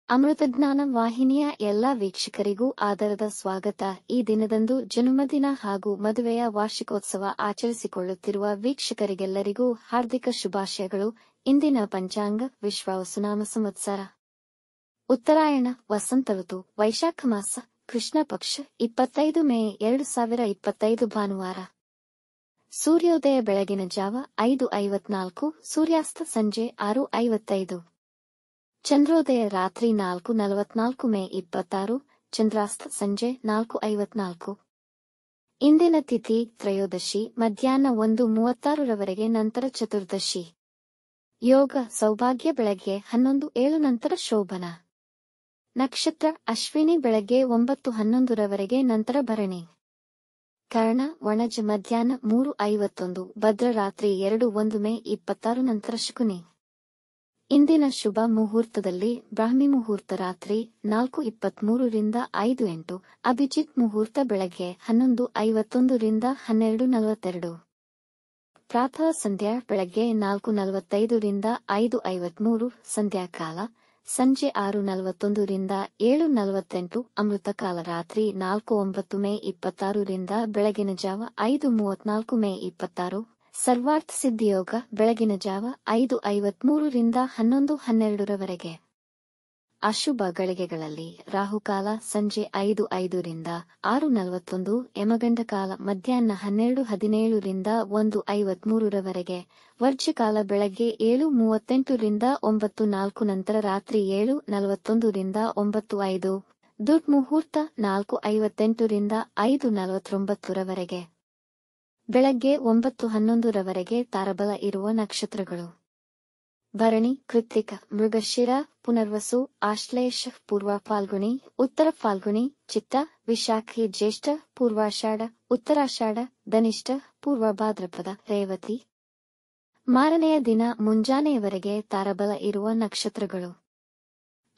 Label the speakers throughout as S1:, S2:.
S1: ಅಮೃತಜ್ಞಾನ ವಾಹಿನಿಯ ಎಲ್ಲಾ ವೀಕ್ಷಕರಿಗೂ ಆದರದ ಸ್ವಾಗತ. ಈ ದಿನದಂದು ಜನ್ಮದಿನ ಹಾಗೂ ಮದುವೆಯ ವಾರ್ಷಿಕೋತ್ಸವ ಆಚರಿಸಿಕೊಳ್ಳುತ್ತಿರುವ ವೀಕ್ಷಕರಿಗೆಲ್ಲರಿಗೂ ಹಾರ್ದಿಕ ಶುಭಾಶಯಗಳು. ಇಂದಿನ ಪಂಚಾಂಗ ವಿಶ್ವಾವಸುನಾಮ ಸಂವತ್ಸರ ಉತ್ತರಾಯಣ ವಸಂತ ಋತು ವೈಶಾಖ ಮಾಸ ಕೃಷ್ಣ ಪಕ್ಷ 25 ಮೇ 2025 ಭಾನುವಾರ. ಸೂರ್ಯೋದಯ ಬೆಳಗಿನ ಜಾವ 5:54, ಸೂರ್ಯಾಸ್ತ ಸಂಜೆ 6:55. ಚಂದ್ರೋದಯ ರಾತ್ರಿ 4:44 ಮೇ 26, ಚಂದ್ರಾಸ್ತ ಸಂಜೆ 4:54. ಇಂದಿನ ತಿಥಿ ತ್ರಯೋದಶಿ ಮಧ್ಯಾಹ್ನ 1:36 ರವರೆಗೆ, ನಂತರ ಚತುರ್ದಶಿ. ಯೋಗ ಸೌಭಾಗ್ಯ ಬೆಳಗ್ಗೆ 11:07 ನಂತರ ಶೋಭನ. ನಕ್ಷತ್ರ ಅಶ್ವಿನಿ ಬೆಳಗ್ಗೆ 9:11 ರವರೆಗೆ, ನಂತರ ಭರಣಿ. ಕರ್ಣ ವಣಜ ಮಧ್ಯಾಹ್ನ 3:51, ಭದ್ರ ರಾತ್ರಿ 2:01 ಮೇ 26 ನಂತರ ಶಕುನಿ. ಇಂದಿನ ಶುಭ ಮುಹೂರ್ತದಲ್ಲಿ ಬ್ರಾಹ್ಮಿ ಮುಹೂರ್ತ ರಾತ್ರಿ 4:23 ರಿಂದ 5:08, ಅಭಿಜಿತ್ ಮುಹೂರ್ತ ಬೆಳಗ್ಗೆ 11:51 ರಿಂದ 12:42. ಪ್ರಾತಃ ಸಂಧ್ಯಾ ಬೆಳಗ್ಗೆ 4:45 ರಿಂದ 5:53, ಸಂಧ್ಯಾಕಾಲ ಸಂಜೆ 6:41 ರಿಂದ 7:48, ಅಮೃತಕಾಲ ರಾತ್ರಿ 4:09 ಮೇ 26 ರಿಂದ ಬೆಳಗಿನ ಜಾವ 5:34 ಮೇ 26. ಸರ್ವಾರ್ಥ ಸಿದ್ಧಿಯೋಗ ಬೆಳಗಿನ ಜಾವ 5:53 ರಿಂದ 11:12 ರವರೆಗೆ. ಅಶುಭ ಗಳಿಗೆಗಳಲ್ಲಿ ರಾಹುಕಾಲ ಸಂಜೆ 5:05 ರಿಂದ 6:41, ಯಮಗಂಡ ಕಾಲ ಮಧ್ಯಾಹ್ನ 12:17 ರಿಂದ 1:53 ರವರೆಗೆ, ವರ್ಜ್ಯಕಾಲ ಬೆಳಗ್ಗೆ 7:38 ರಿಂದ 9:04, ನಂತರ ರಾತ್ರಿ 7:41 ರಿಂದ 9:05. ದುರ್ಮುಹೂರ್ತ 4:58 ರಿಂದ 5:49 ರವರೆಗೆ. ಬೆಳಗ್ಗೆ 9:11 ರವರೆಗೆ ತಾರಬಲ ಇರುವ ನಕ್ಷತ್ರಗಳು: ಭರಣಿ, ಕೃತ್ತಿಕ, ಮೃಗಶಿರ, ಪುನರ್ವಸು, ಆಶ್ಲೇಷ, ಪೂರ್ವ ಫಾಲ್ಗುಣಿ, ಉತ್ತರ ಫಾಲ್ಗುಣಿ, ಚಿತ್ತ, ವಿಶಾಖಿ, ಜ್ಯೇಷ್ಠ, ಪೂರ್ವಾಷಾಢ, ಉತ್ತರಾಷಾಢ, ಧನಿಷ್ಠ, ಪೂರ್ವ ಭಾದ್ರಪದ, ರೇವತಿ. ಮಾರನೆಯ ದಿನ ಮುಂಜಾನೆಯವರೆಗೆ ತಾರಬಲ ಇರುವ ನಕ್ಷತ್ರಗಳು: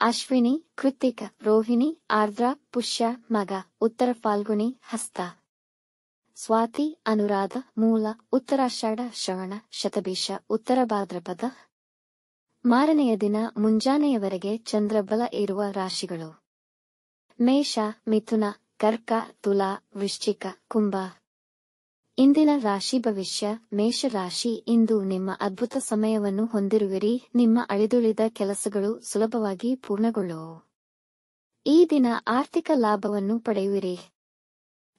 S1: ಅಶ್ವಿನಿ, ಕೃತ್ತಿಕ, ರೋಹಿಣಿ, ಆರ್ದ್ರ, ಪುಷ್ಯ, ಮಗ, ಉತ್ತರ ಫಾಲ್ಗುಣಿ, ಹಸ್ತ. ಸ್ವಾತಿ, ಅನುರಾಧ, ಮೂಲ, ಉತ್ತರಾಷಾಢ, ಶ್ರವಣ, ಶತಭಿಷ, ಉತ್ತರ ಭಾದ್ರಪದ. ಮಾರನೆಯ ದಿನ ಮುಂಜಾನೆಯವರೆಗೆ ಚಂದ್ರಬಲ ಇರುವ ರಾಶಿಗಳು: ಮೇಷ, ಮಿಥುನ, ಕರ್ಕ, ತುಲಾ, ವೃಶ್ಚಿಕ, ಕುಂಭ. ಇಂದಿನ ರಾಶಿ ಭವಿಷ್ಯ. ಮೇಷ ರಾಶಿ: ಇಂದು ನಿಮ್ಮ ಅದ್ಭುತ ಸಮಯವನ್ನು ಹೊಂದಿರುವಿರಿ. ನಿಮ್ಮ ಅಳಿದುಳಿದ ಕೆಲಸಗಳು ಸುಲಭವಾಗಿ ಪೂರ್ಣಗೊಳ್ಳುವವು. ಈ ದಿನ ಆರ್ಥಿಕ ಲಾಭವನ್ನು ಪಡೆಯುವಿರಿ.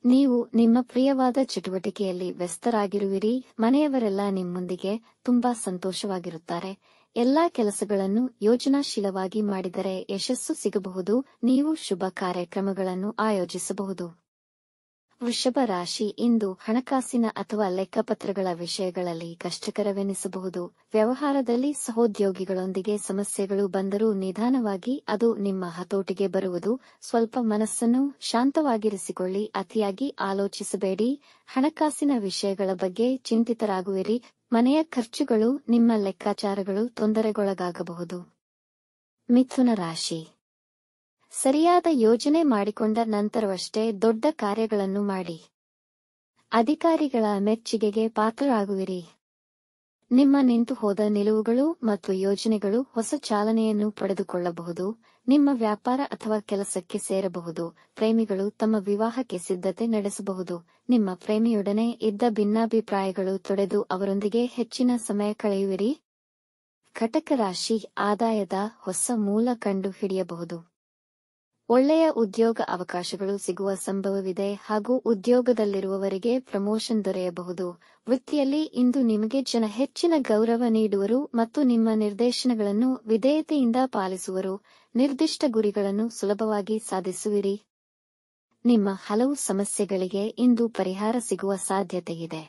S1: ನೀವು ನಿಮ್ಮ ಪ್ರಿಯವಾದ ಚಟುವಟಿಕೆಯಲ್ಲಿ ವ್ಯಸ್ತರಾಗಿರುವಿರಿ. ಮನೆಯವರೆಲ್ಲ ನಿಮ್ಮೊಂದಿಗೆ ತುಂಬಾ ಸಂತೋಷವಾಗಿರುತ್ತಾರೆ. ಎಲ್ಲಾ ಕೆಲಸಗಳನ್ನು ಯೋಜನಾಶೀಲವಾಗಿ ಮಾಡಿದರೆ ಯಶಸ್ಸು ಸಿಗಬಹುದು. ನೀವು ಶುಭ ಕಾರ್ಯಕ್ರಮಗಳನ್ನು ಆಯೋಜಿಸಬಹುದು. ವೃಷಭ ರಾಶಿ: ಇಂದು ಹಣಕಾಸಿನ ಅಥವಾ ಲೆಕ್ಕಪತ್ರಗಳ ವಿಷಯಗಳಲ್ಲಿ ಕಷ್ಟಕರವೆನಿಸಬಹುದು. ವ್ಯವಹಾರದಲ್ಲಿ ಸಹೋದ್ಯೋಗಿಗಳೊಂದಿಗೆ ಸಮಸ್ಯೆಗಳು ಬಂದರೂ ನಿಧಾನವಾಗಿ ಅದು ನಿಮ್ಮ ಹತೋಟಿಗೆ ಬರುವುದು. ಸ್ವಲ್ಪ ಮನಸ್ಸನ್ನು ಶಾಂತವಾಗಿರಿಸಿಕೊಳ್ಳಿ. ಅತಿಯಾಗಿ ಆಲೋಚಿಸಬೇಡಿ. ಹಣಕಾಸಿನ ವಿಷಯಗಳ ಬಗ್ಗೆ ಚಿಂತಿತರಾಗುವಿರಿ. ಮನೆಯ ಖರ್ಚುಗಳು, ನಿಮ್ಮ ಲೆಕ್ಕಾಚಾರಗಳು ತೊಂದರೆಗೊಳಗಾಗಬಹುದು. ಮಿಥುನ ರಾಶಿ: ಸರಿಯಾದ ಯೋಜನೆ ಮಾಡಿಕೊಂಡ ನಂತರವಷ್ಟೇ ದೊಡ್ಡ ಕಾರ್ಯಗಳನ್ನು ಮಾಡಿ. ಅಧಿಕಾರಿಗಳ ಮೆಚ್ಚುಗೆಗೆ ಪಾತ್ರರಾಗುವಿರಿ. ನಿಮ್ಮ ನಿಂತು ಹೋದ ನಿಲುವುಗಳು ಮತ್ತು ಯೋಜನೆಗಳು ಹೊಸ ಚಾಲನೆಯನ್ನು ಪಡೆದುಕೊಳ್ಳಬಹುದು. ನಿಮ್ಮ ವ್ಯಾಪಾರ ಅಥವಾ ಕೆಲಸಕ್ಕೆ ಸೇರಬಹುದು. ಪ್ರೇಮಿಗಳು ತಮ್ಮ ವಿವಾಹಕ್ಕೆ ಸಿದ್ಧತೆ ನಡೆಸಬಹುದು. ನಿಮ್ಮ ಪ್ರೇಮಿಯೊಡನೆ ಇದ್ದ ಭಿನ್ನಾಭಿಪ್ರಾಯಗಳು ತೊಡೆದು ಅವರೊಂದಿಗೆ ಹೆಚ್ಚಿನ ಸಮಯ ಕಳೆಯುವಿರಿ. ಕಟಕ ರಾಶಿ: ಆದಾಯದ ಹೊಸ ಮೂಲ ಕಂಡು ಹಿಡಿಯಬಹುದು. ಒಳ್ಳೆಯ ಉದ್ಯೋಗ ಅವಕಾಶಗಳು ಸಿಗುವ ಸಂಭವವಿದೆ ಹಾಗೂ ಉದ್ಯೋಗದಲ್ಲಿರುವವರಿಗೆ ಪ್ರಮೋಷನ್ ದೊರೆಯಬಹುದು. ವೃತ್ತಿಯಲ್ಲಿ ಇಂದು ನಿಮಗೆ ಜನ ಹೆಚ್ಚಿನ ಗೌರವ ನೀಡುವರು ಮತ್ತು ನಿಮ್ಮ ನಿರ್ದೇಶನಗಳನ್ನು ವಿಧೇಯತೆಯಿಂದ ಪಾಲಿಸುವರು. ನಿರ್ದಿಷ್ಟ ಗುರಿಗಳನ್ನು ಸುಲಭವಾಗಿ ಸಾಧಿಸುವಿರಿ. ನಿಮ್ಮ ಹಲವು ಸಮಸ್ಯೆಗಳಿಗೆ ಇಂದು ಪರಿಹಾರ ಸಿಗುವ ಸಾಧ್ಯತೆಯಿದೆ.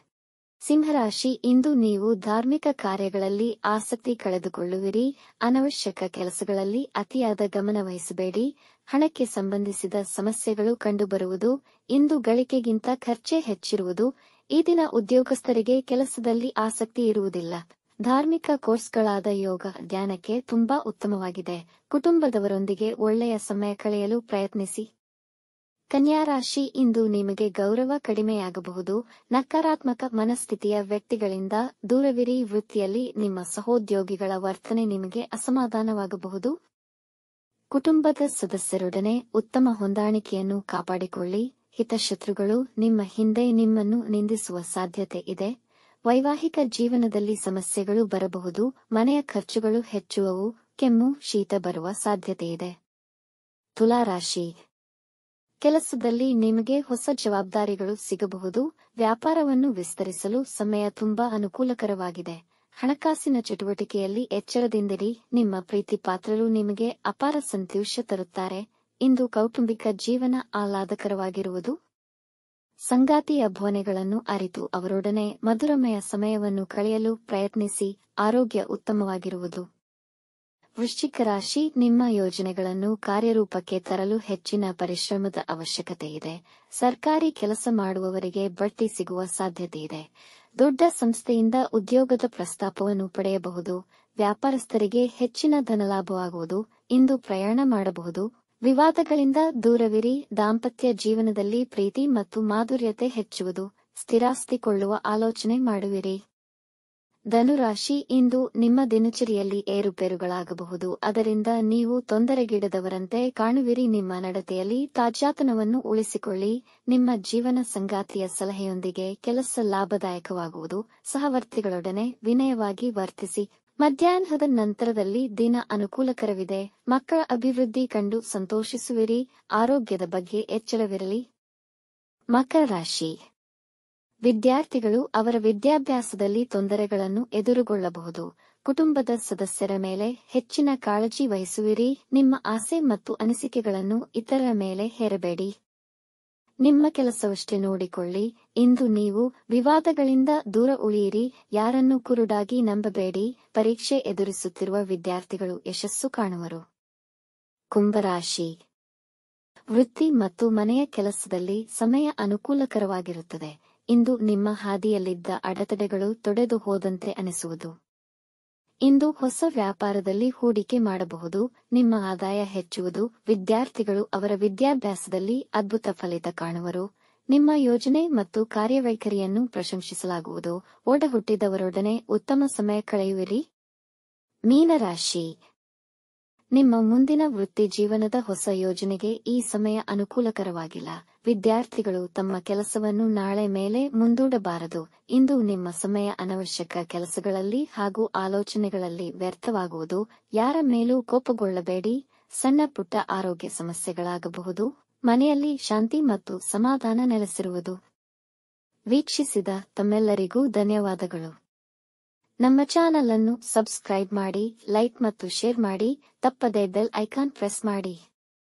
S1: ಸಿಂಹರಾಶಿ: ಇಂದು ನೀವು ಧಾರ್ಮಿಕ ಕಾರ್ಯಗಳಲ್ಲಿ ಆಸಕ್ತಿ ಕಳೆದುಕೊಳ್ಳುವಿರಿ. ಅನವಶ್ಯಕ ಕೆಲಸಗಳಲ್ಲಿ ಅತಿಯಾದ ಗಮನ ವಹಿಸಬೇಡಿ. ಹಣಕ್ಕೆ ಸಂಬಂಧಿಸಿದ ಸಮಸ್ಯೆಗಳು ಕಂಡುಬರುವುದು. ಇಂದು ಗಳಿಕೆಗಿಂತ ಖರ್ಚೇ ಹೆಚ್ಚಿರುವುದು. ಈ ದಿನ ಉದ್ಯೋಗಸ್ಥರಿಗೆ ಕೆಲಸದಲ್ಲಿ ಆಸಕ್ತಿ ಇರುವುದಿಲ್ಲ. ಧಾರ್ಮಿಕ ಕೋರ್ಸ್ಗಳಾದ ಯೋಗ, ಧ್ಯಾನಕ್ಕೆ ತುಂಬಾ ಉತ್ತಮವಾಗಿದೆ. ಕುಟುಂಬದವರೊಂದಿಗೆ ಒಳ್ಳೆಯ ಸಮಯ ಕಳೆಯಲು ಪ್ರಯತ್ನಿಸಿ. ಕನ್ಯಾ ರಾಶಿ: ಇಂದು ನಿಮಗೆ ಗೌರವ ಕಡಿಮೆಯಾಗಬಹುದು. ನಕಾರಾತ್ಮಕ ಮನಸ್ಥಿತಿಯ ವ್ಯಕ್ತಿಗಳಿಂದ ದೂರವಿರಿ. ವೃತ್ತಿಯಲ್ಲಿ ನಿಮ್ಮ ಸಹೋದ್ಯೋಗಿಗಳ ವರ್ತನೆ ನಿಮಗೆ ಅಸಮಾಧಾನವಾಗಬಹುದು. ಕುಟುಂಬದ ಸದಸ್ಯರೊಡನೆ ಉತ್ತಮ ಹೊಂದಾಣಿಕೆಯನ್ನು ಕಾಪಾಡಿಕೊಳ್ಳಿ. ಹಿತಶತ್ರುಗಳು ನಿಮ್ಮ ಹಿಂದೆ ನಿಮ್ಮನ್ನು ನಿಂದಿಸುವ ಸಾಧ್ಯತೆ ಇದೆ. ವೈವಾಹಿಕ ಜೀವನದಲ್ಲಿ ಸಮಸ್ಯೆಗಳು ಬರಬಹುದು. ಮನೆಯ ಖರ್ಚುಗಳು ಹೆಚ್ಚುವವು. ಕೆಮ್ಮು, ಶೀತ ಬರುವ ಸಾಧ್ಯತೆಯಿದೆ. ತುಲಾರಾಶಿ. ಕೆಲಸದಲ್ಲಿ ನಿಮಗೆ ಹೊಸ ಜವಾಬ್ದಾರಿಗಳು ಸಿಗಬಹುದು. ವ್ಯಾಪಾರವನ್ನು ವಿಸ್ತರಿಸಲು ಸಮಯ ತುಂಬಾ ಅನುಕೂಲಕರವಾಗಿದೆ. ಹಣಕಾಸಿನ ಚಟುವಟಿಕೆಯಲ್ಲಿ ಎಚ್ಚರದಿಂದಿರಿ. ನಿಮ್ಮ ಪ್ರೀತಿ ಪಾತ್ರರು ನಿಮಗೆ ಅಪಾರ ಸಂತೋಷ ತರುತ್ತಾರೆ. ಇಂದು ಕೌಟುಂಬಿಕ ಜೀವನ ಆಹ್ಲಾದಕರವಾಗಿರುವುದು. ಸಂಗಾತಿಯ ಭಾವನೆಗಳನ್ನು ಅರಿತು ಅವರೊಡನೆ ಮಧುರಮಯ ಸಮಯವನ್ನು ಕಳೆಯಲು ಪ್ರಯತ್ನಿಸಿ. ಆರೋಗ್ಯ ಉತ್ತಮವಾಗಿರುವುದು. ವೃಶ್ಚಿಕ ರಾಶಿ. ನಿಮ್ಮ ಯೋಜನೆಗಳನ್ನು ಕಾರ್ಯರೂಪಕ್ಕೆ ತರಲು ಹೆಚ್ಚಿನ ಪರಿಶ್ರಮದ ಅವಶ್ಯಕತೆಯಿದೆ. ಸರ್ಕಾರಿ ಕೆಲಸ ಮಾಡುವವರಿಗೆ ಬಡ್ತಿ ಸಿಗುವ ಸಾಧ್ಯತೆಯಿದೆ. ದೊಡ್ಡ ಸಂಸ್ಥೆಯಿಂದ ಉದ್ಯೋಗದ ಪ್ರಸ್ತಾಪವನ್ನು ಪಡೆಯಬಹುದು. ವ್ಯಾಪಾರಸ್ಥರಿಗೆ ಹೆಚ್ಚಿನ ಧನಲಾಭವಾಗುವುದು. ಇಂದು ಪ್ರಯಾಣ ಮಾಡಬಹುದು. ವಿವಾದಗಳಿಂದ ದೂರವಿರಿ. ದಾಂಪತ್ಯ ಜೀವನದಲ್ಲಿ ಪ್ರೀತಿ ಮತ್ತು ಮಾಧುರ್ಯತೆ ಹೆಚ್ಚುವುದು. ಸ್ಥಿರಾಸ್ತಿ ಕೊಳ್ಳುವ ಆಲೋಚನೆ ಮಾಡುವಿರಿ. ಧನುರಾಶಿ. ಇಂದು ನಿಮ್ಮ ದಿನಚರಿಯಲ್ಲಿ ಏರುಪೇರುಗಳಾಗಬಹುದು. ಅದರಿಂದ ನೀವು ತೊಂದರೆಗೀಡದವರಂತೆ ಕಾಣುವಿರಿ. ನಿಮ್ಮ ನಡತೆಯಲ್ಲಿ ತಾಜಾತನವನ್ನು ಉಳಿಸಿಕೊಳ್ಳಿ. ನಿಮ್ಮ ಜೀವನ ಸಂಗಾತಿಯ ಸಲಹೆಯೊಂದಿಗೆ ಕೆಲಸ ಲಾಭದಾಯಕವಾಗುವುದು. ಸಹವರ್ತಿಗಳೊಡನೆ ವಿನಯವಾಗಿ ವರ್ತಿಸಿ. ಮಧ್ಯಾಹ್ನದ ನಂತರದಲ್ಲಿ ದಿನ ಅನುಕೂಲಕರವಿದೆ. ಮಕ್ಕಳ ಅಭಿವೃದ್ಧಿ ಕಂಡು ಸಂತೋಷಿಸುವಿರಿ. ಆರೋಗ್ಯದ ಬಗ್ಗೆ ಎಚ್ಚರವಿರಲಿ. ಮಕರ ರಾಶಿ. ವಿದ್ಯಾರ್ಥಿಗಳು ಅವರ ವಿದ್ಯಾಭ್ಯಾಸದಲ್ಲಿ ತೊಂದರೆಗಳನ್ನು ಎದುರುಗೊಳ್ಳಬಹುದು. ಕುಟುಂಬದ ಸದಸ್ಯರ ಮೇಲೆ ಹೆಚ್ಚಿನ ಕಾಳಜಿ ವಹಿಸುವಿರಿ. ನಿಮ್ಮ ಆಸೆ ಮತ್ತು ಅನಿಸಿಕೆಗಳನ್ನು ಇತರರ ಮೇಲೆ ಹೇರಬೇಡಿ. ನಿಮ್ಮ ಕೆಲಸವಷ್ಟೇ ನೋಡಿಕೊಳ್ಳಿ. ಇಂದು ನೀವು ವಿವಾದಗಳಿಂದ ದೂರ ಉಳಿಯಿರಿ. ಯಾರನ್ನೂ ಕುರುಡಾಗಿ ನಂಬಬೇಡಿ. ಪರೀಕ್ಷೆ ಎದುರಿಸುತ್ತಿರುವ ವಿದ್ಯಾರ್ಥಿಗಳು ಯಶಸ್ಸು ಕಾಣುವರು. ಕುಂಭರಾಶಿ. ವೃತ್ತಿ ಮತ್ತು ಮನೆಯ ಕೆಲಸದಲ್ಲಿ ಸಮಯ ಅನುಕೂಲಕರವಾಗಿರುತ್ತದೆ. ಇಂದು ನಿಮ್ಮ ಹಾದಿಯಲ್ಲಿದ್ದ ಅಡೆತಡೆಗಳು ತೊಡೆದು ಹೋದಂತೆ ಅನಿಸುವುದು. ಇಂದು ಹೊಸ ವ್ಯಾಪಾರದಲ್ಲಿ ಹೂಡಿಕೆ ಮಾಡಬಹುದು. ನಿಮ್ಮ ಆದಾಯ ಹೆಚ್ಚುವುದು. ವಿದ್ಯಾರ್ಥಿಗಳು ಅವರ ವಿದ್ಯಾಭ್ಯಾಸದಲ್ಲಿ ಅದ್ಭುತ ಫಲಿತ ಕಾಣುವರು. ನಿಮ್ಮ ಯೋಜನೆ ಮತ್ತು ಕಾರ್ಯವೈಖರಿಯನ್ನು ಪ್ರಶಂಸಿಸಲಾಗುವುದು. ಒಡ ಹುಟ್ಟಿದವರೊಡನೆ ಉತ್ತಮ ಸಮಯ ಕಳೆಯುವಿರಿ. ಮೀನರಾಶಿ. ನಿಮ್ಮ ಮುಂದಿನ ವೃತ್ತಿ ಜೀವನದ ಹೊಸ ಯೋಜನೆಗೆ ಈ ಸಮಯ ಅನುಕೂಲಕರವಾಗಿಲ್ಲ. ವಿದ್ಯಾರ್ಥಿಗಳು ತಮ್ಮ ಕೆಲಸವನ್ನು ನಾಳೆ ಮೇಲೆ ಮುಂದೂಡಬಾರದು. ಇಂದು ನಿಮ್ಮ ಸಮಯ ಅನವಶ್ಯಕ ಕೆಲಸಗಳಲ್ಲಿ ಹಾಗೂ ಆಲೋಚನೆಗಳಲ್ಲಿ ವ್ಯರ್ಥವಾಗುವುದು. ಯಾರ ಮೇಲೂ ಕೋಪಗೊಳ್ಳಬೇಡಿ. ಸಣ್ಣ ಪುಟ್ಟ ಆರೋಗ್ಯ ಸಮಸ್ಯೆಗಳಾಗಬಹುದು. ಮನೆಯಲ್ಲಿ ಶಾಂತಿ ಮತ್ತು ಸಮಾಧಾನ ನೆಲೆಸಿರುವುದು. ವೀಕ್ಷಿಸಿದ ತಮ್ಮೆಲ್ಲರಿಗೂ ಧನ್ಯವಾದಗಳು. ನಮ್ಮ ಚಾನಲ್ ಅನ್ನು ಸಬ್ಸ್ಕ್ರೈಬ್ ಮಾಡಿ, ಲೈಕ್ ಮತ್ತು ಶೇರ್ ಮಾಡಿ. ತಪ್ಪದೇ ಬೆಲ್ ಐಕಾನ್ ಪ್ರೆಸ್ ಮಾಡಿ.